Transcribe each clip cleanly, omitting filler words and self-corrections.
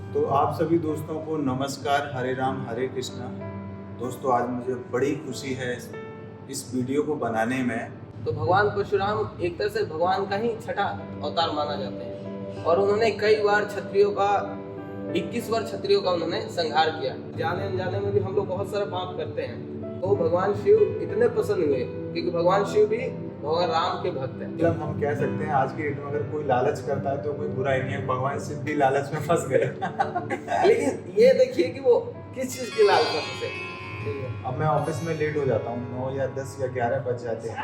तो आप सभी दोस्तों को नमस्कार, हरे राम हरे कृष्णा। दोस्तों, आज मुझे बड़ी खुशी है इस वीडियो को बनाने में। तो भगवान परशुराम एक तरह से भगवान का ही छठा अवतार माना जाते हैं और उन्होंने कई बार क्षत्रियों का 21 बार क्षत्रियों का उन्होंने संहार किया। जाने अनजाने में भी हम लोग बहुत सारा पाप करते हैं, तो भगवान शिव इतने पसंद हुए क्योंकि भगवान शिव भी भगवान राम के भक्त हैं। मतलब हम कह सकते हैं आज की डेट में अगर कोई लालच करता है तो कोई बुरा ही नहीं है, भगवान शिव भी लालच में फंस गए। लेकिन ये देखिए कि वो किस चीज की लालच में फंसे। अब मैं ऑफिस में लेट हो जाता हूँ, 9 या 10 या 11 बज जाते हैं,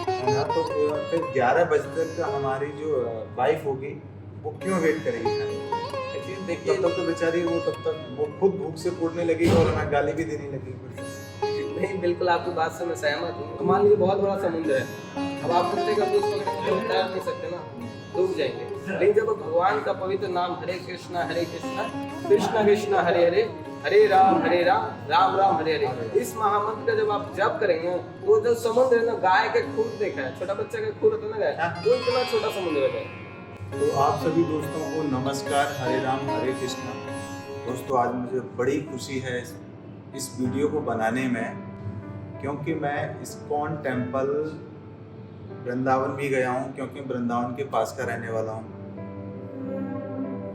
है ना। तो फिर 11 बजे तक हमारी जो वाइफ होगी वो क्यों वेट करेगी खाने? देखिए तब तक तो बेचारी तब तक वो खुद भूख से कूदने लगेगी और मैं गाली भी देने लगेगी। नहीं, बिल्कुल आपकी बात से मैं सहमत हूँ। मान लीजिए बहुत बड़ा समुद्र है, अब आप कुत्ते का पूछ पकड़ेंगे तो तैर नहीं सकते ना, डूब जाएंगे। लेकिन जब भगवान का पवित्र नाम हरे कृष्णा कृष्णा कृष्णा हरे हरे, हरे राम राम राम हरे हरे, इस महामंत्र का जब आप जप करेंगे तो जो समुद्र है ना, गाय के खूर देखा है, छोटा बच्चा का खूर होता है ना गाय, वो इतना छोटा समुद्र है। तो आप सभी दोस्तों को नमस्कार, हरे राम हरे कृष्णा। दोस्तों, आज मुझे बड़ी खुशी है इस वीडियो को बनाने में, क्योंकि मैं इस्कॉन टेम्पल वृंदावन भी गया हूँ, क्योंकि वृंदावन के पास का रहने वाला हूँ।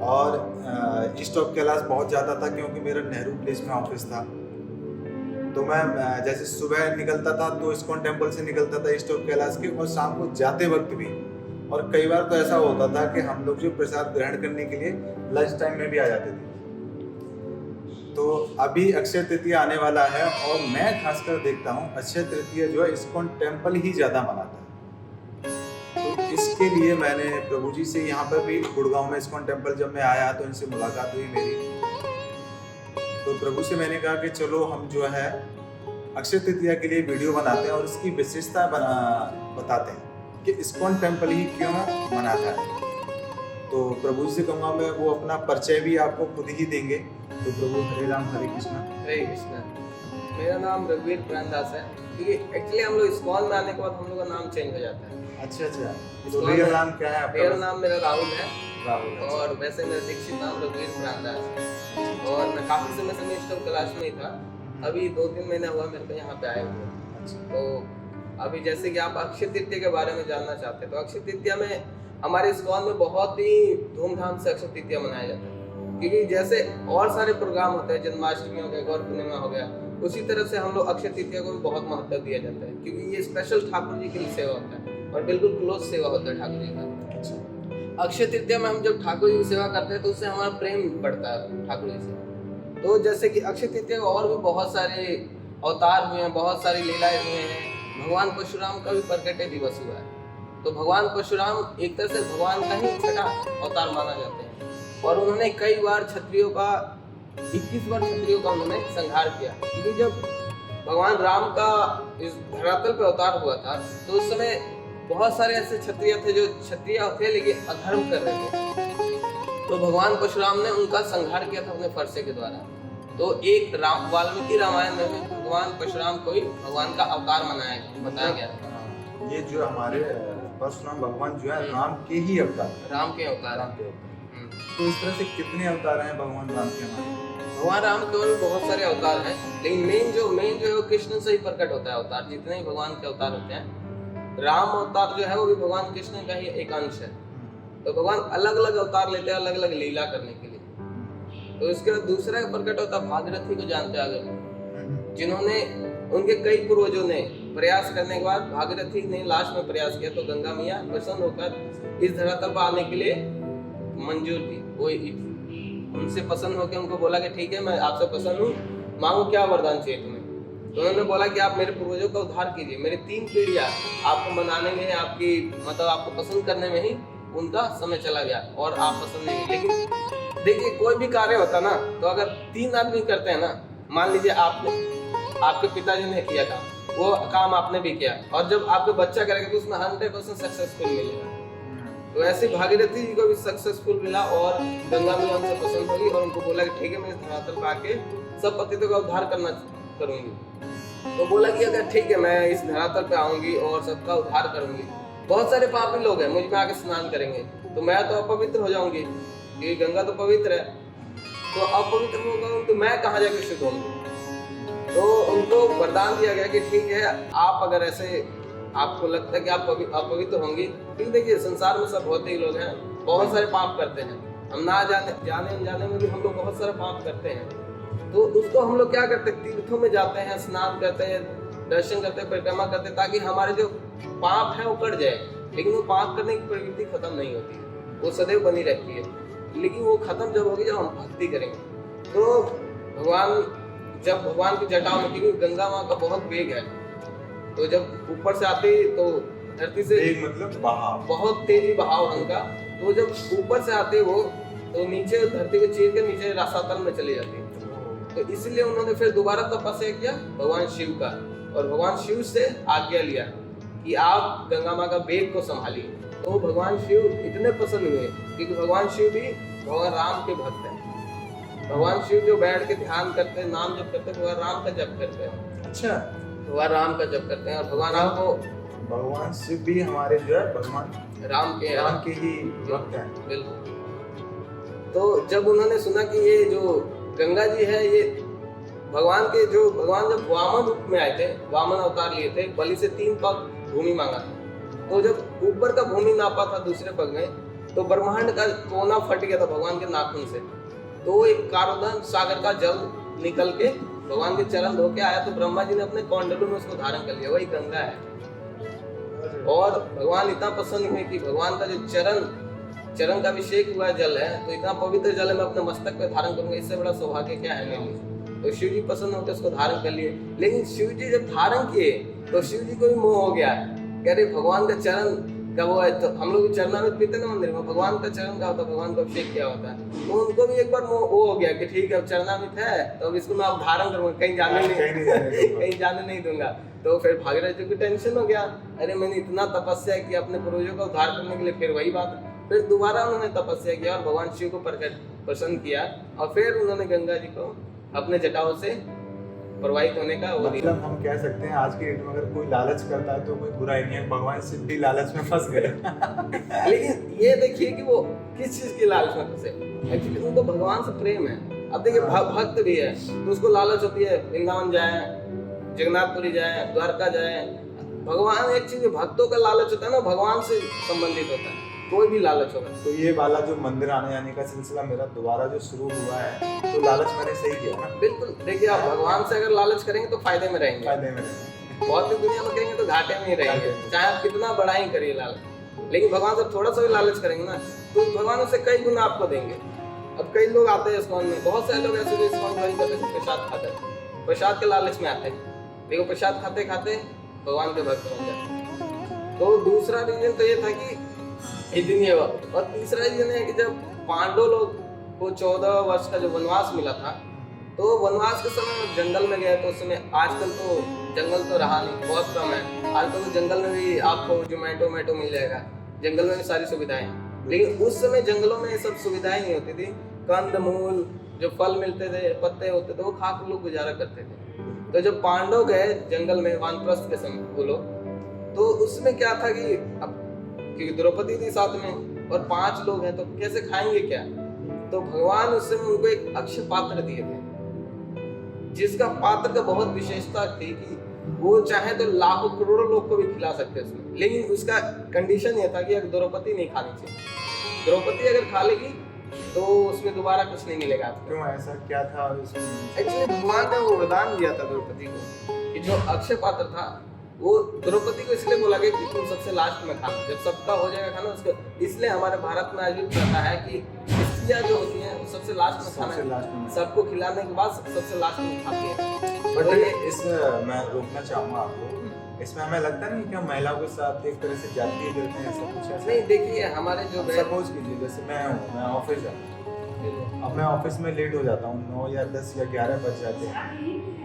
और ईस्ट ऑफ कैलाश बहुत ज़्यादा था क्योंकि मेरा नेहरू प्लेस में ऑफिस था। तो मैं जैसे सुबह निकलता था तो इस्कॉन टेम्पल से निकलता था ईस्ट ऑफ कैलाश के, और शाम को जाते वक्त भी। और कई बार तो ऐसा होता था कि हम लोग जो प्रसाद ग्रहण करने के लिए लंच टाइम में भी आ जाते थे। तो अभी अक्षय तृतीया आने वाला है और मैं खासकर देखता हूँ अक्षय तृतीया जो है इस्कॉन टेम्पल ही ज़्यादा मनाता है। तो इसके लिए मैंने प्रभु जी से यहाँ पर भी गुड़गांव में इस्कॉन टेम्पल जब मैं आया तो इनसे मुलाकात हुई मेरी। तो प्रभु से मैंने कहा कि चलो हम जो है अक्षय तृतीया के लिए वीडियो बनाते हैं और इसकी विशेषता बताते हैं कि इस्कॉन टेम्पल ही क्यों मनाता है। तो प्रभु जी से कहूँगा मैं वो अपना परिचय भी आपको खुद ही देंगे। तो प्रभु हरे राम हरे कृष्णा। हरे कृष्णा। मेरा नाम रघुवीर प्राणदास है, क्योंकि एक्चुअली हम लोग इस्कॉन में आने के बाद हम लोग का नाम चेंज हो जाता है। अच्छा। तो रियल नाम क्या है आपका? रियल नाम मेरा राहुल है। राहुल। और वैसे मेरा दीक्षित नाम रघुवीर प्राणदास है। और मैं काफी समय से ईस्ट ऑफ कैलाश में ही था, अभी 2-3 महीना हुआ मेरे को यहाँ पे आए हुए। तो अभी जैसे कि आप अक्षय तृतीया के बारे में जानना चाहते हैं, तो अक्षय तृतीया में हमारे इस्कॉन में बहुत ही धूमधाम से अक्षय तृतीया मनाया जाता है। क्योंकि जैसे और सारे प्रोग्राम होते हैं, जन्माष्टमी हो गया, गौर पूर्णिमा हो गया, उसी तरह से हम लोग अक्षय तृतीया को भी बहुत महत्व दिया जाता है, क्योंकि ये स्पेशल ठाकुर जी के लिए सेवा होता है और बिल्कुल क्लोज सेवा होता है ठाकुर जी का। अक्षय तृतीया में हम जब ठाकुर जी की सेवा करते हैं तो उससे हमारा प्रेम बढ़ता है ठाकुर जी से। तो जैसे कि अक्षय तृतीया और भी बहुत सारे अवतार हुए हैं, बहुत सारी लीलाएं हुए हैं। भगवान परशुराम का भी प्रकट दिवस हुआ है। तो भगवान परशुराम एक तरह से भगवान का ही छठा अवतार माना जाते हैं और उन्होंने कई बार क्षत्रियों का 21 बार क्षत्रियों का उन्होंने संहार किया। क्योंकि जब भगवान राम का इस धरातल पे अवतार हुआ था तो उस समय बहुत सारे ऐसे क्षत्रिय थे जो क्षत्रिय थे लेकिन अधर्म कर रहे थे। तो भगवान परशुराम ने उनका संहार किया था अपने फरसे के द्वारा। तो एक वाल्मीकि रामायण में भी भगवान परशुराम को ही भगवान का अवतार बताया गया था। ये जो हमारे परशुराम भगवान जो है राम के ही अवतार, राम के अवतार। तो इस तरह से कितने अवतार हैं भगवान राम के? भगवान राम के और भी बहुत सारे अवतार हैं, लेकिन मेन जो है वो कृष्ण से ही प्रकट होता है अवतार। जितने ही भगवान के अवतार होते हैं, राम अवतार जो है वो भी भगवान कृष्ण का ही एक अंश है। तो भगवान अलग अलग अवतार लेते हैं अलग अलग लीला करने के लिए। तो इसके बाद दूसरा प्रकट होता है भागीरथी को जानते आगे, जिन्होंने उनके कई पूर्वजों ने प्रयास करने के बाद भागीरथी ने लास्ट में प्रयास किया तो गंगा मैया प्रसन्न होकर इस धरातल पर आने के लिए मंजूर थी। वो उनसे पसंद होकर उनको बोला कि ठीक है, मैं आपसे पसंद हूँ, मांगो क्या वरदान चाहिए तुम्हें। तो उन्होंने बोला कि आप मेरे पूर्वजों का उद्धार कीजिए। मेरी 3 पीढ़ियां आपको मनाने में, आपकी मतलब आपको पसंद करने में ही उनका समय चला गया और आप पसंद नहीं। लेकिन देखिए, कोई भी कार्य होता ना, तो अगर 3 आदमी करते हैं ना, मान लीजिए आपके पिताजी ने किया काम, वो काम आपने भी किया, और जब आपके बच्चा करेगा तो उसमें 100% सक्सेसफुल मिलेगा। तो ऐसे भागीरथी जी को भी सक्सेसफुल मिला और गंगा मैया उनसे पसंद होगी और उनको बोला कि ठीक है, मैं इस धरातल पर आके सब पतितों का उद्धार करूंगी। तो बोला कि अगर ठीक है, मैं इस धरातल पे आऊंगी और सबका उद्धार करूंगी। बहुत सारे पापी लोग हैं, मुझ में आके स्नान करेंगे तो मैं तो अपवित्र हो जाऊंगी, क्योंकि गंगा तो पवित्र है, तो अपवित्र होगा तो मैं कहाँ जाकर शुद्ध होंगे। तो उनको वरदान दिया गया कि ठीक है, आप अगर ऐसे आपको लगता है कि आप अपवित्र होंगी, क्योंकि देखिए संसार में सब बहुत ही लोग हैं, बहुत सारे पाप करते हैं, हम ना जाने अनजाने में भी हम लोग बहुत सारे पाप करते हैं। तो उसको हम लोग क्या करते हैं, तीर्थों में जाते हैं, स्नान करते हैं, दर्शन करते हैं, परिक्रमा करते हैं, ताकि हमारे जो पाप है वो कट जाए। लेकिन वो पाप करने की प्रवृत्ति खत्म नहीं होती है, वो सदैव बनी रहती है। लेकिन वो खत्म जब होगी जब हम भक्ति करेंगे। तो जब भगवान की जटाओं में, क्योंकि गंगा माँ का बहुत वेग है, तो जब ऊपर से आते तो धरती से मतलब बहाव, बहुत तेजी बहाव उनका, तो जब ऊपर से आते वो तो नीचे धरती को चीर के नीचे रसातल में चली जाती। तो इसलिए उन्होंने फिर दोबारा तपस्या किया भगवान शिव का, और भगवान शिव से आज्ञा लिया कि आप गंगा माँ का वेग को संभालिए। तो भगवान शिव इतने प्रसन्न हुए, क्योंकि भगवान शिव भी भगवान राम के भक्त हैं। भगवान शिव जो बैठ के ध्यान करते हैं, नाम जप करते हैं, भगवान राम का जप करते हैं। अच्छा, भगवान राम का जप करते हैं, और भगवान राम को, भगवान शिव भी हमारे जो है भगवान राम के ही भक्त हैं। बिल्कुल। तो जब उन्होंने सुना कि ये जो गंगा जी है, ये भगवान जब वामन रूप में आए थे, वामन अवतार लिए थे, बलि से 3 पग भूमि मांगा था। तो जब ऊपर का भूमि नापा था दूसरे पग में, तो ब्रह्मांड का कोना फट गया था भगवान के नाखून से। तो एक कारोदन सागर का जल निकल के भगवान के चरण धो के आया, तो ब्रह्मा जी ने अपने कौंडलों में उसको धारण कर लिया, वही गंगा है। और भगवान इतना प्रसन्न हुए कि भगवान का जो चरण का अभिषेक हुआ जल है, तो इतना पवित्र जल है, मैं अपने मस्तक पे धारण करूंगा, इससे बड़ा सौभाग्य क्या है मेरे लिए। तो शिव जी प्रसन्न होकर उसको धारण कर लिए। लेकिन शिव जी जब धारण किए तो शिव जी को भी मोह हो गया, कह रहे भगवान का चरण का वो है, तो हम लोग चरणामृत पीते ना मंदिर में, भगवान का चरण का होता है, भगवान का अभिषेक किया होता है। तो उनको भी एक बार वो हो गया कि ठीक है अब चरणामृत है, तो अब इसको मैं अब धारण करूंगा, कहीं जाने नहीं दूंगा। तो फिर भागीरथ जी को टेंशन हो गया, अरे मैंने इतना तपस्या की अपने पूर्वजों का उद्धार करने के लिए, फिर वही बात। फिर दोबारा उन्होंने तपस्या किया और भगवान शिव को प्रसन्न किया, और फिर उन्होंने गंगा जी को अपने जटाओं से प्रवाहित होने का वो दिया। मतलब हम कह सकते हैं आज के डेट में अगर कोई लालच करता है तो कोई बुराई नहीं है, भगवान शिव भी लालच में फंस गए। लेकिन ये देखिए कि वो किस चीज की लालच में फंसे, एक्चुअली उनको भगवान से प्रेम है। अब देखिए भक्त भी है तो उसको लालच होती है वृंदावन जाए, जगन्नाथपुरी जाए, द्वारका जाए। भगवान एक चीज भक्तों का लालच होता है ना, भगवान से संबंधित होता है, कोई भी लालच होगा। तो ये वाला जो मंदिर आने जाने का सिलसिला मेरा दोबारा जो शुरू हुआ है, तो लालच मैंने सही किया ना। बिल्कुल, देखिए आप भगवान से अगर लालच करेंगे तो फायदे में रहेंगे, बहुत ही दुनिया में करेंगे तो घाटे में ही रहेंगे, चाहे आप कितना बड़ा ही करिए लालच। लेकिन भगवान से थोड़ा सा भी लालच करेंगे ना, तो भगवान उससे कई गुना आपको देंगे। अब कई लोग आते हैं इस्कॉन में, बहुत सारे लोग ऐसे जो इस्कॉन ज्वाइन करते हैं, प्रसाद खाते हैं, प्रसाद के लालच में आते हैं। देखो प्रसाद खाते खाते भगवान के भक्त बन जाते। तो दूसरा रीजन तो ये था कि ये हुआ, और तीसरा रीजन है कि जब पांडव लोग को 14 वर्ष का जो वनवास मिला था, तो वनवास के समय जंगल में गए, तो उस समय, आजकल तो जंगल तो रहा नहीं, बहुत कम है। आजकल तो जंगल में भी आपको जोमेटो मिल जाएगा, जंगल में भी सारी सुविधाएं। लेकिन उस समय जंगलों में ये सब सुविधाएं नहीं होती थी। कंद मूल जो फल मिलते थे, पत्ते होते थे, वो खा के लोग गुजारा करते थे। तो जब पांडव गए जंगल में वानप्रस्थ के समय वो लोग, तो उसमें क्या था कि अब क्योंकि द्रौपदी थी साथ में और 5 लोग हैं, तो कैसे खाएंगे क्या। तो भगवान उस समय उनको एक अक्षय पात्र दिए थे, जिसका पात्र का बहुत विशेषता थी कि वो चाहे तो लाखों करोड़ों लोग को भी खिला सकते उसमें। लेकिन उसका कंडीशन ये था कि अगर द्रौपदी नहीं खानी चाहिए, द्रौपदी अगर खा लेगी तो उसमें दोबारा कुछ नहीं मिलेगा। क्यों, ऐसा क्या था इसमें? एक्चुअली भगवान ने वो वरदान दिया था द्रौपदी को कि जो अक्षय पात्र था वो द्रौपदी को इसलिए बोला गया कि तुम सबसे लास्ट में खाना, जब सबका हो जाएगा खाना उसके। इसलिए हमारे भारत में आज भी प्रथा है कि स्त्रियां जो होती हैं वो सबसे लास्ट में खाना, सबको खिलाने के बाद सबसे लास्ट में खाती है। बट इस मैं रोकना चाहूँगा आपको, इसमें हमें लगता नहीं कि हम महिलाओं के साथ एक तरह से जाती करते हैं, ऐसा कुछ ऐसा नहीं। देखिए हमारे जो सपोज कीजिए जैसे मैं ऑफिस जाता हूँ, अब मैं ऑफिस में लेट हो जाता हूँ, 9 या 10 या 11 बज जाते हैं,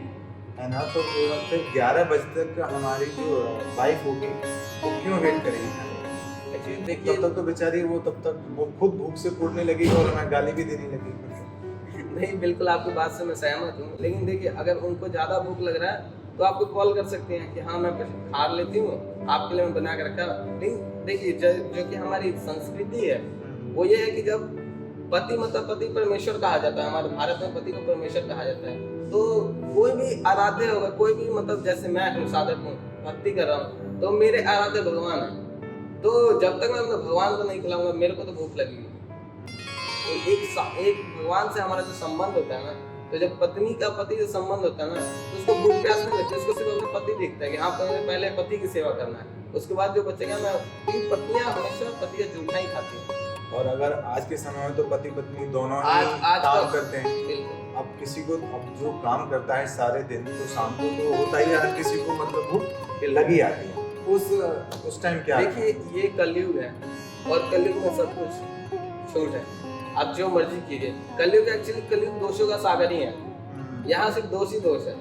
है ना। तो फिर 11 बजे तक हमारी जो वाइफ होगी वो क्यों वेट करेगी? एक्चुअली देखिए तब तक तो बेचारी वो तब तक वो खुद भूख से कूदने लगेगी और हमें गाली भी देने लगेगी। नहीं, बिल्कुल आपकी बात से मैं सहमत हूँ। लेकिन देखिए अगर उनको ज़्यादा भूख लग रहा है तो आपको कॉल कर सकते हैं कि हाँ मैं खा लेती हूँ, आपके लिए मैं बना के रखा। लेकिन देखिए जो कि हमारी संस्कृति है वो ये है कि जब पति मतलब पति परमेश्वर कहा जाता है, हमारे भारत में पति को परमेश्वर कहा जाता है। तो कोई भी आराध्य होगा, कोई भी मतलब जैसे मैं हूँ साधक हूँ, भक्ति कर रहा हूँ, तो मेरे आराध्य भगवान है। तो जब तक मैं अपने भगवान को नहीं खिलाऊंगा, मेरे को तो भूख लगेगी। तो एक भगवान से हमारा जो संबंध होता है ना, तो जब पत्नी का पति से संबंध होता है ना, तो उसको भूख प्यास नहीं लगती, उसको सिर्फ अपने पति दिखता है कि हाँ पहले पति की सेवा करना है, उसके बाद जो बचेगा ना। पत्नियां हमेशा पति का जूठा ही खाती हैं। और अगर आज के समय में तो पति पत्नी दोनों ही आज काम करते हैं। अब किसी को अब जो काम करता है सारे दिन, तो शाम को तो होता ही है, हर किसी को मतलब भूख लगी आती है। उस टाइम क्या देखिए, ये कलयुग है और कलयुग में सब कुछ छूट है, आप जो मर्जी कीजिए। कलयुग एक्चुअली कलयुग दोषों का सागर ही है, यहाँ सिर्फ दोष ही दोष है।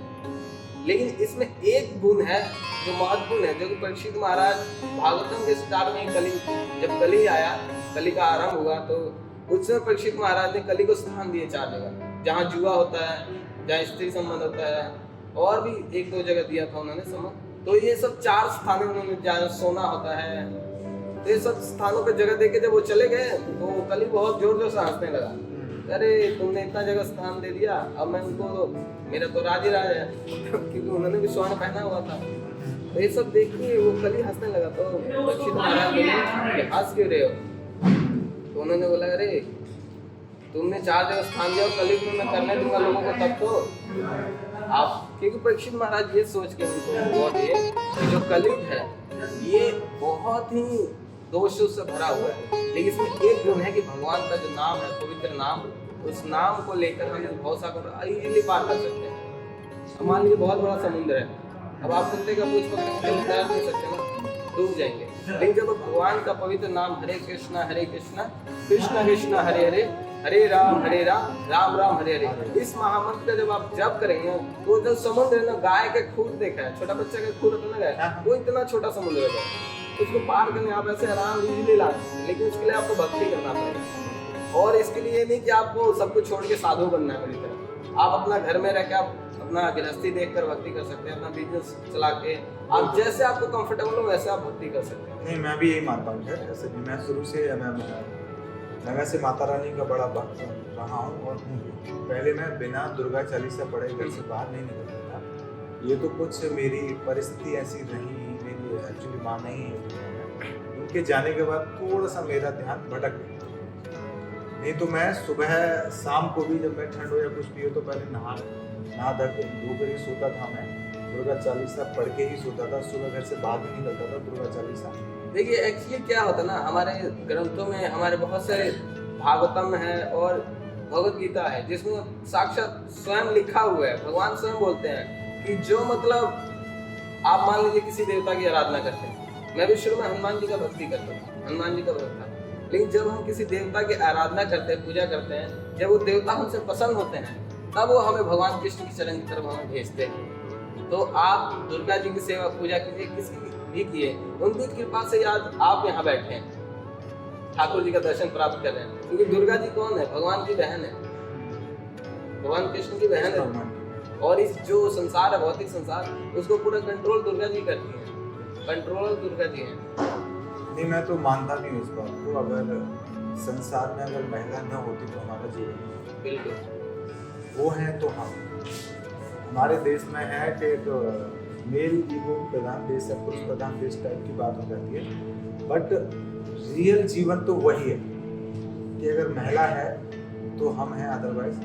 लेकिन इसमें एक गुण है जो महत्वपूर्ण है, जो कि परीक्षित महाराज भागवतम के स्टार्ट में जब कली आया, कली का आरंभ हुआ, तो उस समय परीक्षित महाराज ने कली को स्थान दिए 4 जगह, जहाँ जुआ होता है, जहाँ स्त्री संबंध होता है, और भी 1-2 जगह दिया था उन्होंने संबंध। तो ये सब 4 स्थानों उन्होंने, जहाँ सोना होता है, तो ये सब स्थानों पर जगह देके जब वो चले गए, तो कली बहुत जोर जोर से हंसने लगा, अरे तुमने इतना जगह स्थान दे दिया, अब मैं उनको, मेरा तो राज ही राज है, क्योंकि उन्होंने भी स्वर्ण पहना हुआ था। तो ये सब देख के वो कली हंसने लगा। तो परीक्षित महाराज बोले, हंस क्यों रहे हो? तो उन्होंने बोला, अरे तुमने 4 जगह स्थान दिया, कलयुग में मैं करने दूंगा लोगों को, तब तो आप, क्योंकि परीक्षित महाराज ये सोच के उनको बहुत ये जो कलयुग है ये बहुत ही दोषों से भरा हुआ है, लेकिन इसमें एक गुण है कि भगवान का जो नाम है, पवित्र नाम, उस नाम को लेकर हम भवसागर इजीली पार कर सकते हैं। मान लीजिए बहुत बड़ा समुद्र है, अब आप कुत्ते का पूछ पकड़ने के तैयार नहीं सकते ना, डूब जाएंगे। लेकिन जब भगवान का पवित्र नाम हरे कृष्णा कृष्ण कृष्ण हरे हरे, हरे राम राम राम हरे हरे, इस महामंत्र का जब आप जप करेंगे, तो जो समुद्र है ना, गाय के खूर देखा है, छोटा बच्चा का खूर होता है ना, वो इतना छोटा समुद्र है, उसको पार करने आप ऐसे आराम इजीली ला सकते हैं। लेकिन उसके लिए आपको भक्ति करना पड़ेगा, और इसके लिए ये नहीं कि आपको सब कुछ छोड़ के साधु बनना है मेरी तरह। आप अपना घर में रह के आप अपना गृहस्थी देखकर भक्ति कर सकते हैं, अपना बिजनेस चला के आप जैसे आपको कंफर्टेबल हो वैसे आप भक्ति कर सकते हैं। नहीं, मैं भी यही मानता हूँ सर। ऐसे भी मैं शुरू से मैं वैसे माता रानी का बड़ा भक्त रहा हूँ, और पहले मैं बिना दुर्गा चालीसा पढ़े घर से बाहर नहीं निकलता था। ये तो कुछ मेरी परिस्थिति ऐसी रही, मेरी एक्चुअली माँ नहीं है, उनके जाने के बाद थोड़ा सा मेरा ध्यान भटक गया। नहीं तो मैं सुबह शाम को भी, जब मैं ठंड हो या कुछ भी हो, तो पहले नहा धोकर ही सोता था। मैं दुर्गा चालीसा पढ़ के ही सोता था, सुबह घर से बाहर भी निकलता था दुर्गा चालीसा। देखिए, एक्चुअली क्या होता है ना, हमारे ग्रंथों में हमारे बहुत सारे भागवतम है और भगवत गीता है, जिसमें साक्षात स्वयं लिखा हुआ है, भगवान स्वयं बोलते हैं कि जो मतलब आप मान लीजिए किसी देवता की आराधना करते हैं। मैं भी शुरू में हनुमान जी का भक्ति करता था, हनुमान जी का भक्त था, लेकिन जब हम किसी देवता की आराधना करते हैं, पूजा करते हैं, जब वो देवता हमसे पसंद होते हैं, तब वो हमें भगवान कृष्ण की चरण की तरफ हमें भेजते हैं। तो आप दुर्गा जी की सेवा पूजा कीजिए, किसी भी किए, उनकी कृपा से आज आप यहाँ बैठे हैं, ठाकुर जी का दर्शन प्राप्त कर रहे हैं। क्योंकि दुर्गा जी कौन है? भगवान की बहन है, भगवान कृष्ण की बहन है, और इस जो संसार है, भौतिक संसार, उसको पूरा कंट्रोल दुर्गा जी करती है, कंट्रोल दुर्गा जी है। नहीं, मैं तो मानता नहीं हूँ इस बात को। अगर संसार में अगर महिला न होती तो हमारा जीवन बिल्कुल वो है, तो हम हमारे देश में है कि एक मेल ईगो प्रधान देश है, पुरुष प्रधान देश टाइप की बात हो जाती है। बट रियल जीवन तो वही है कि अगर महिला है तो हम हैं, अदरवाइज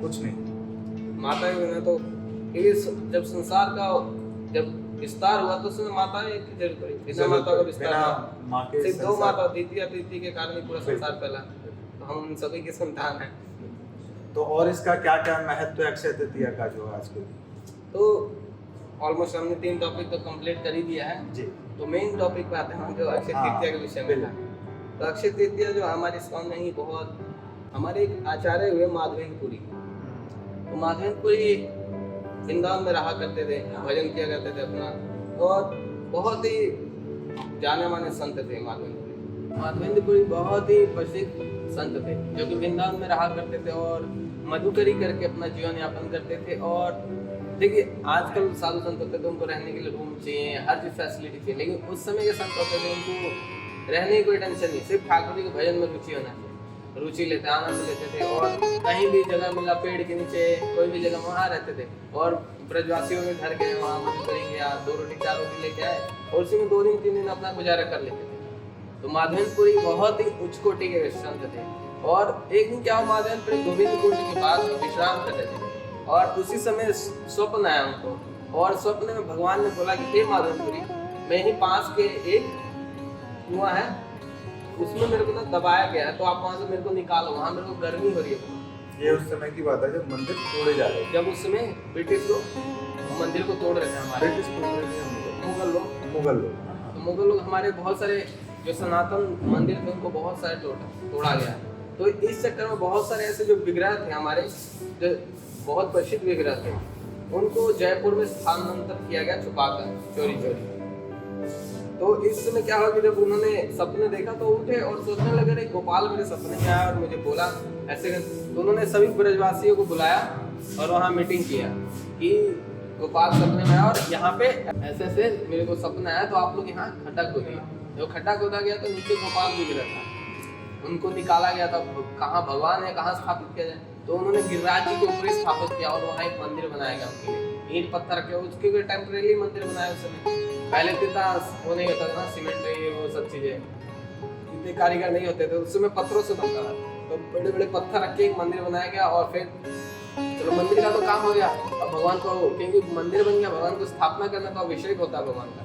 कुछ नहीं। माता के बिना तो, क्योंकि जब संसार का जब विस्तार हुआ तो उसमें माता की जरूरत पड़ी, बिना माता का विस्तार माँ के सिर्फ 2 माता, द्वितीय के कारण ही पूरा संसार फैला। तो हम उन सभी की संतान हैं। तो और इसका क्या क्या महत्व है अक्षय तृतीया का जो आज के? तो ऑलमोस्ट हमने 3 टॉपिक तो कंप्लीट कर ही दिया है जी। तो मेन टॉपिक पे आते हैं हम, जो अक्षय तृतीया के विषय में था। तो अक्षय तृतीया जो हमारे इस्कॉन में ही बहुत, हमारे एक आचार्य हुए माधवेंद्रपुरी, तो माधवेंद्रपुरी वृंदावन में रहा करते थे, भजन किया करते थे अपना, और बहुत ही जाने माने संत थे माधवेंद्रपुरी। माधवेंद्रपुरी बहुत ही प्रसिद्ध संत थे, जो कि वृंदावन में रहा करते थे और मधुकरी करके अपना जीवन यापन करते थे। और देखिए, आजकल साधु संत होते थे, उनको रहने के लिए रूम चाहिए, हर चीज फैसिलिटी चाहिए, लेकिन उस समय के संत होते थे, उनको रहने की कोई टेंशन नहीं, सिर्फ ठाकुर जी के भजन में रुचि होना चाहिए। रुचि लेते, आनंद लेते थे। और कहीं भी जगह मिला, पेड़ के नीचे, कोई भी जगह, वहाँ रहते थे। और ब्रजवासियों के घर गए, वहाँ मदद करेंगे, या 2 रोटी 4 रोटी लेके आए, और उसी में 2 दिन 3 दिन अपना गुजारा कर लेते थे। तो माधवेंद्रपुरी बहुत ही उच्च कोटि के संत थे। और एक दिन क्या हुआ, माधवेंद्रपुरी गोविंद कुंड के पास विश्राम कर रहे थे, और उसी समय स्वप्न आया उनको। और स्वप्न में भगवान ने बोला कि हे माधवेंद्रपुरी, मैं ही पास के एक कुआं है, उसमें मेरे को ना दबाया गया है, तो आप वहां से मेरे को निकालो, वहां मेरे को गर्मी हो रही है। ये उस समय की बात है जब मंदिर तोड़े जा रहे थे। जब उस समय ब्रिटिश लोग मंदिर को तोड़ रहे थे, हमारे ब्रिटिश मुगल लोग। मुगल लोग, तो मुगल लोग हमारे बहुत सारे जो सनातन मंदिर थे उनको बहुत सारे तोड़ा गया। तो इस चक्कर में बहुत सारे ऐसे जो विग्रह थे हमारे, जो बहुत प्रसिद्ध विग्रह थे, उनको जयपुर में स्थानांतरित किया गया, छुपाकर, चोरी चोरी। तो इस समय क्या हुआ कि जब उन्होंने सपने देखा तो उठे और सोचने लगे, रे गोपाल मेरे सपने में आया और मुझे बोला ऐसे। तो उन्होंने सभी ब्रजवासियों को बुलाया और वहाँ मीटिंग किया कि गोपाल सपने में आया और यहाँ पे ऐसे ऐसे मेरे को सपना आया, तो आप लोग यहाँ खड्डा खोदिए। जो खड्डा खोदा गया तो नीचे गोपाल दिख रहा था, उनको निकाला गया था। कहाँ भगवान है, कहाँ स्थापित किया जाए, तो उन्होंने गिरिराज जी के ऊपर स्थापित किया और वहाँ एक मंदिर बनाया गया उनके लिए, ईंट पत्थर रखे, उसके लिए टेम्परेरी मंदिर बनाया उस समय। पहले तो इतना वो नहीं होता था ना, सीमेंट ये वो सब चीजें, इतने कारीगर नहीं होते थे, उस समय पत्थरों से बनता था। तो बड़े बड़े पत्थर रख के एक मंदिर बनाया गया। और फिर चलो मंदिर का तो काम हो गया, अब भगवान को, क्योंकि मंदिर बन गया, भगवान को स्थापना करना तो अभिषेक होता है भगवान का।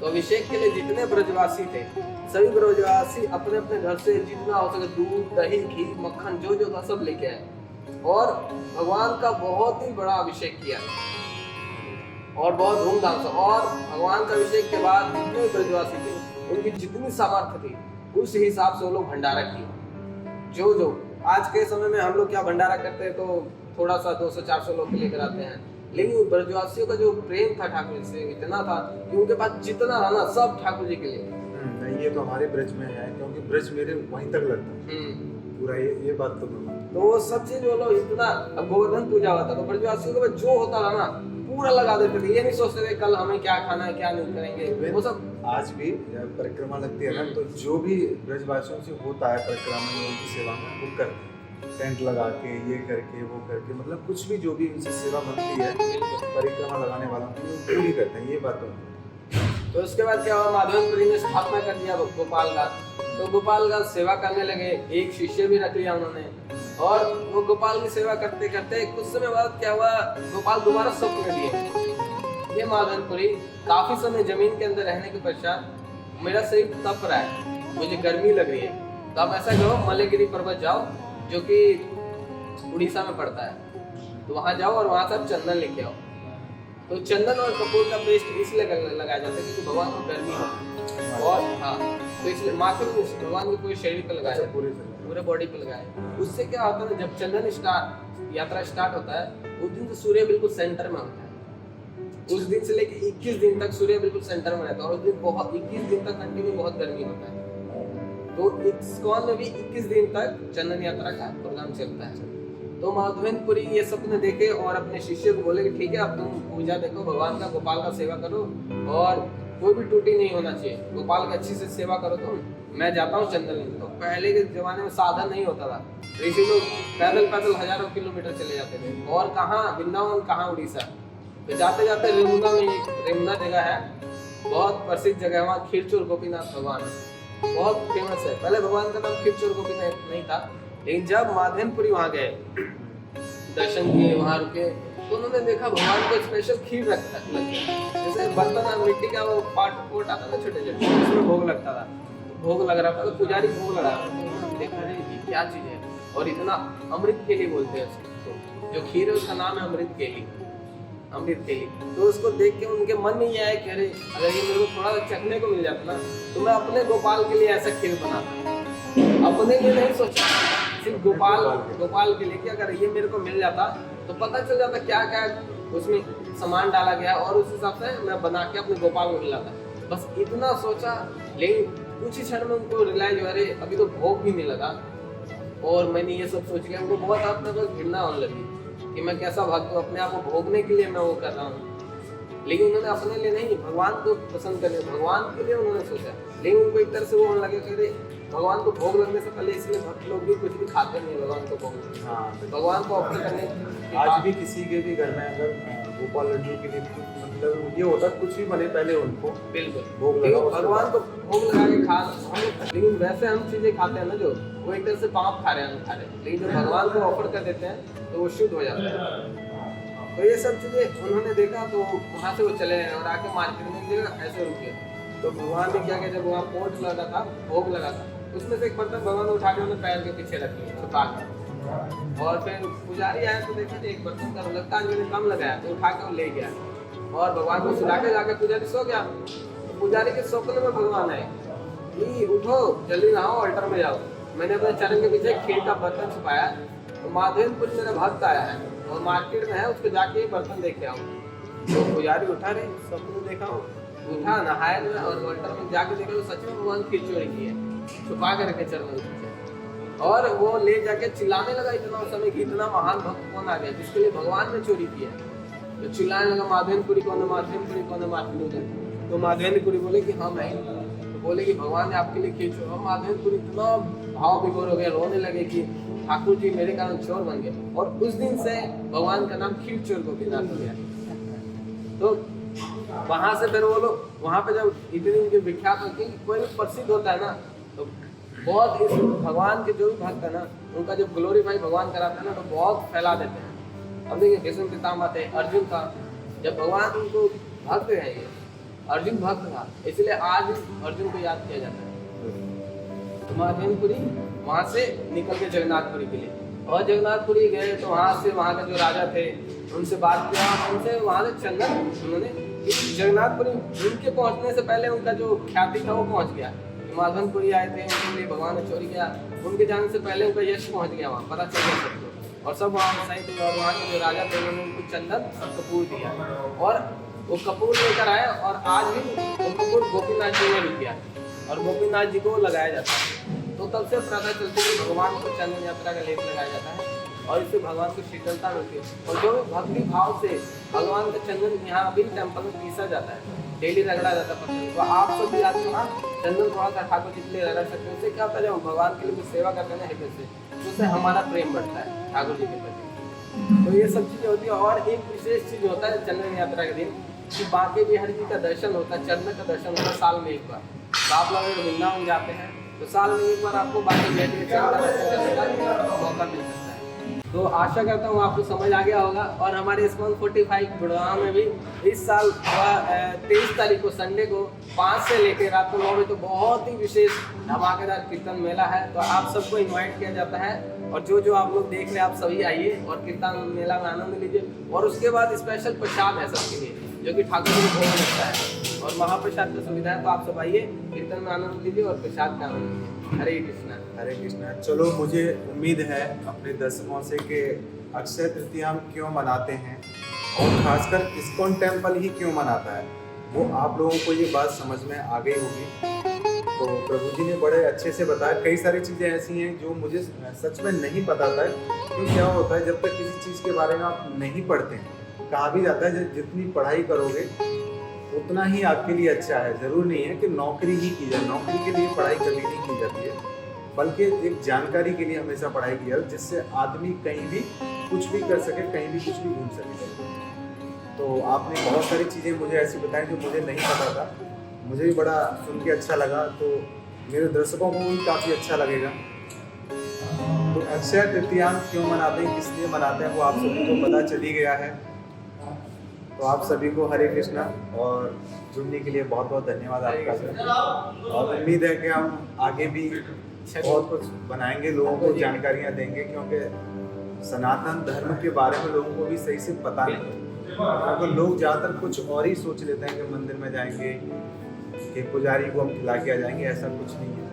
तो अभिषेक के लिए जितने ब्रजवासी थे, सभी ब्रजवासी अपने अपने घर से जितना हो सके दूध, दही, घी, मक्खन जो जो था सब लेके आए और भगवान का बहुत ही बड़ा अभिषेक किया और बहुत धूमधाम से। और भगवान का अभिषेक के बाद जितने ब्रजवासी थे, उनकी जितनी सामर्थ्य थी, उस हिसाब से वो लोग भंडारा किए। जो जो आज के समय में हम लोग क्या भंडारा करते हैं, तो थोड़ा सा 200-400 लोग लेकर आते हैं, लेकिन ब्रजवासियों का जो प्रेम था ठाकुर से इतना था कि उनके पास जितना था ना सब ठाकुर जी के लिए। नहीं, ये तो हमारे ब्रज में है, क्योंकि ब्रज मेरे वहीं तक लगता है पूरा। ये बात तो तो वो सब चीज वो लोग इतना, अब गोवर्धन पूजा होता तो ब्रजवासियों के पास जो होता था ना पूरा लगा देते थे। ये नहीं सोचते थे कल हमें क्या खाना है, क्या नहीं करेंगे, वो सब। आज भी जब परिक्रमा लगती है ना, तो जो भी ब्रजवासियों से होता है परिक्रमा में, उनकी सेवा में वो करते हैं, टेंट लगा के, ये करके, वो करके, मतलब कुछ भी जो भी उनसे सेवा बनती है परिक्रमा लगाने वालों की, वो पूरी करते हैं। ये बात तो उसके बाद क्या हुआ, माधवेंद्रपुरी ने स्थापना कर दिया गोपाल का। तो गोपाल का सेवा करने लगे, एक शिष्य भी रख लिया उन्होंने। और वो गोपाल की सेवा करते करते कुछ समय बाद क्या हुआ, गोपाल दोबारा स्वप्न दिए, ये माधवेंद्रपुरी काफी समय जमीन के अंदर रहने के पश्चात मेरा शरीर तप रहा है, मुझे गर्मी लग रही है, तो आप ऐसा करो मलयगिरी पर्वत जाओ, जो कि उड़ीसा में पड़ता है, तो वहां जाओ और वहां से आप चंदन लेके आओ। तो चंदन और कपूर का पेस्ट इसलिए लगाया जाता है क्योंकि भगवान को गर्मी हो। और हाँ, तो इसलिए माथे में भगवान को पूरे शरीर पर लगाया, पूरे बॉडी पे लगाया। उससे क्या होता है, जब चंदन यात्रा स्टार्ट होता है, उस दिन से सूर्य बिल्कुल सेंटर में होता है। उस दिन से लेके 21 दिन तक सूर्य बिल्कुल सेंटर में रहता है और उस दिन बहुत 21 दिन तक कंटिन्यू बहुत गर्मी होता है। तो इस्कॉन में भी 21 दिन तक चंदन यात्रा का प्रोग्राम चलता है। तो माधवेंद्रपुरी ये सपने देखे और अपने शिष्य को बोले कि ठीक है, अब तुम पूजा देखो भगवान का, गोपाल का सेवा करो और कोई भी त्रुटि नहीं होना चाहिए, गोपाल की अच्छी से सेवा करो तुम, मैं जाता हूँ चंदन लेने। तो पहले के जमाने में साधन नहीं होता था, ऋषि लोग पैदल पैदल हजारों किलोमीटर चले जाते थे, और कहाँ वृंदावन, कहाँ उड़ीसा। तो जाते जाते रेमुना में एक रेमुना जगह है, बहुत प्रसिद्ध जगह है, वहाँ खीरचोर गोपीनाथ भगवान बहुत फेमस है। पहले भगवान का नाम खीरचोर गोपीनाथ नहीं था, लेकिन जब माधवेंद्रपुरी वहाँ गए, दर्शन किए, वहाँ रुके, तो उन्होंने देखा भगवान को स्पेशल खीर रखता लग, जैसे बर्तन और मिट्टी का वो पोट आता था छोटे छोटे, उसमें भोग लगता था, भोग लग रहा था, तो पुजारी भोग लगा रहा था। तो उन्होंने देखा ये क्या चीज है, और इतना अमृत केली बोलते हैं उसको, जो खीर है उसका नाम है अमृत केली, अमृत केली। तो उसको देख के उनके मन में ये आया कि अरे अगर ये मेरे को थोड़ा चखने को मिल जाता ना, तो मैं अपने गोपाल के लिए ऐसा खीर बनाता। अपने लिए नहीं सोचा, सिर्फ गोपाल के लिए कि अगर ये मेरे को मिल जाता तो पता चल जाता क्या क्या उसमें सामान डाला गया, और उस हिसाब से मैं बना के अपने गोपाल को खिलाता। बस इतना सोचा, लेकिन कुछ ही क्षण में उनको रियलाइज, अरे अभी तो भोग भी नहीं लगा, और मैंने ये सब सोच के उनको बहुत अपने को घृणा होने लगी कि मैं कैसा भक्त हूँ, अपने आप को भोगने के लिए मैं वो कर रहा हूँ। लेकिन उन्होंने अपने लिए नहीं, भगवान को पसंद करने, भगवान के लिए उन्होंने सोचा। लेकिन उनको एक तरह से वो होने लगे कि भगवान को भोग लगने से पहले इसलिए भक्त लोग भी कुछ भी खाते नहीं भगवान को भोग लगने से। हाँ तो भगवान को ऑफर करने के आज बाद- भी किसी के भी घर में अगर गोपाल लड्डू के लिए भी मतलब ये होता है, कुछ भी बने पहले उनको बिल्कुल भोग क्योंकि लगाओ, उसके भगवान बाद- को भोग लगा के खा हम लोग, लेकिन वैसे हम चीजें खाते हैं ना जो वो एक तरह से पाप खा रहे हैं, हम खा रहे हैं, लेकिन जब भगवान को ऑफर कर देते हैं तो वो शुद्ध हो जाता है। तो ये सब चीजें उन्होंने देखा तो वहां से वो चले गए और आके मार्केट में देखा ऐसे रुके। तो भगवान ने क्या किया, जब वहाँ पोर्ट लगा था, भोग लगा था, उसमें से एक बर्तन भगवान ने उठा के उन्हें पैर के पीछे रख दिया छुपा के। और फिर पुजारी आया तो देखा एक बर्तन का लगता है मैंने कम लगाया, तो उठा के वो ले गया और भगवान को सुला के जाकर पुजारी सो गया। तो पुजारी के स्वप्न में भगवान आए कि उठो जल्दी नहाओ अल्टर में जाओ, मैंने अपने चरण के पीछे खीर का बर्तन छुपाया, तो माधवेंद्रपुर मेरा भक्त आया है और मार्केट में है, उसको जाके बर्तन देख के आओ। तो पुजारी उठा रहे स्वप्न देखा हो, उठा नहाया जो है और अल्टर में जाके देखा तो सच में भगवान खीर चोरी की है, छुपा के रखे चरण में। और वो ले जाके चिल्लाने लगा इतना उस समय कि इतना महान भक्त कौन आ गया जिसके लिए भगवान ने चोरी की है। तो चिल्लाने लगा माधवेंद्रपुरी कौन है, माधवेंद्रपुरी कौन है, माधवेंद्रपुरी। तो माधवेंद्रपुरी बोले कि हाँ मैं ही। तो बोले कि भगवान ने आपके लिए खीर चोरी। माधवेंद्रपुरी इतना भाव विभोर हो गया, रोने लगे कि ठाकुर जी मेरे कारण चोर बन गए। और उस दिन से भगवान का नाम खीर चोर गोपीनाथ हो गया। तो वहां से फिर वो लोग वहां पे जब इतनी उनकी विख्यात होती है, कोई भी प्रसिद्ध होता है ना तो बहुत इस भगवान के जो भी भक्त है ना उनका जब ग्लोरीफाई भगवान कराता है ना तो बहुत फैला देते हैं। अब देखिए भीष्म पितामह थे, अर्जुन था, जब भगवान उनको भक्त है ये अर्जुन भक्त था, इसलिए आज अर्जुन को याद किया जाता है। तो माधवेंद्रपुरी वहां से निकल के जगन्नाथपुरी के लिए, और जगन्नाथपुरी गए तो वहां से वहां के जो राजा थे उनसे बात किया, उनसे वहां से चंदन उन्होंने जगन्नाथपुरी उनके पहुंचने से पहले उनका जो ख्याति था वो पहुंच गया। माधवेंद्रपुरी आए थे, उनके लिए भगवान ने चोरी किया, उनके जाने से पहले उनका यश पहुंच गया, वहाँ पता चल गया सबको। और सब वहाँ सही थे और वहाँ के जो राजा थे उन्होंने उनको चंदन और कपूर दिया और वो कपूर लेकर आए और आज भी वो कपूर गोपीनाथ जी में भी किया और गोपीनाथ जी को लगाया जाता है। तो तब से प्रथा चलती है भगवान को चंदन यात्रा का लेप लगाया जाता है और इससे भगवान को शीतलता मिलती है। और जो भी भक्ति भाव से भगवान का चंदन यहाँ अभी टेम्पल में पीसा जाता है, डेली रगड़ा जाता है पत्थर। तो आप सब भी आज वहाँ चंदन थोड़ा सा ठाकुर जी के लिए रगड़ सकते हैं। उससे क्या होता है जब भगवान के लिए कुछ सेवा करते हैं हृदय से, तो उससे हमारा प्रेम बढ़ता है ठाकुर जी के प्रति। तो ये सब चीज़ें होती है। और एक विशेष चीज़ होता है चंदन यात्रा के दिन कि बांके बिहारी जी का दर्शन होता है, चरण का दर्शन होता है साल में एक बार। तो आप लोग अगर वृंदावन जाते हैं तो साल में एक बार आपको बांके बिहारी के चरण का दर्शन करने का मौका मिल सकता है। तो आशा करता हूँ आपको समझ आ गया होगा। और हमारे इस्कॉन 45 गुड़गांव में भी इस साल 23 तारीख को संडे को 5 से लेकर रात को 9 बजे तो बहुत ही विशेष धमाकेदार कीर्तन मेला है। तो आप सबको इनवाइट किया जाता है और जो आप लोग देख रहे हैं आप सभी आइए और कीर्तन मेला में आनंद लीजिए। और उसके बाद स्पेशल प्रसाद है सबके लिए जो कि ठाकुर जी को भोग लगता है और महाप्रसाद की सुविधा है। तो आप सब आइए, कीर्तन में आनंद लीजिए और प्रसाद का आनंद लीजिए। हरे कृष्णा। हरे कृष्णा। चलो, मुझे उम्मीद है अपने दर्शकों से कि अक्षय तृतीया हम क्यों मनाते हैं और खासकर इस्कॉन टेम्पल ही क्यों मनाता है वो आप लोगों को ये बात समझ में आ गई होगी। तो प्रभु जी ने बड़े अच्छे से बताया। कई सारी चीज़ें ऐसी हैं जो मुझे सच में नहीं पता था। क्योंकि क्या होता है जब तक किसी चीज़ के बारे में आप नहीं पढ़ते हैं, कहा भी जाता है जितनी पढ़ाई करोगे उतना ही आपके लिए अच्छा है। ज़रूर नहीं है कि नौकरी ही की जाए, नौकरी के लिए पढ़ाई कभी नहीं की जाती है, बल्कि एक जानकारी के लिए हमेशा पढ़ाई की जाए जिससे आदमी कहीं भी कुछ भी कर सके, कहीं भी कुछ भी घूम सके। तो आपने बहुत सारी चीज़ें मुझे ऐसी बताई जो मुझे नहीं पता था, मुझे भी बड़ा सुन के अच्छा लगा। तो मेरे दर्शकों को भी काफ़ी अच्छा लगेगा। तो अक्षय तृतीया क्यों मनाते हैं, किस लिए मनाते हैं, वो आप सभी को पता चल ही गया है। तो आप सभी को हरे कृष्णा और जुड़ने के लिए बहुत बहुत धन्यवाद आपका। और उम्मीद है कि हम आगे भी बहुत कुछ बनाएंगे, लोगों को जानकारियाँ देंगे, क्योंकि सनातन धर्म के बारे में लोगों को भी सही से पता नहीं। क्योंकि लोग ज़्यादातर कुछ और ही सोच लेते हैं कि मंदिर में जाएंगे कि पुजारी को हम खिला के आ जाएंगे, ऐसा कुछ नहीं है।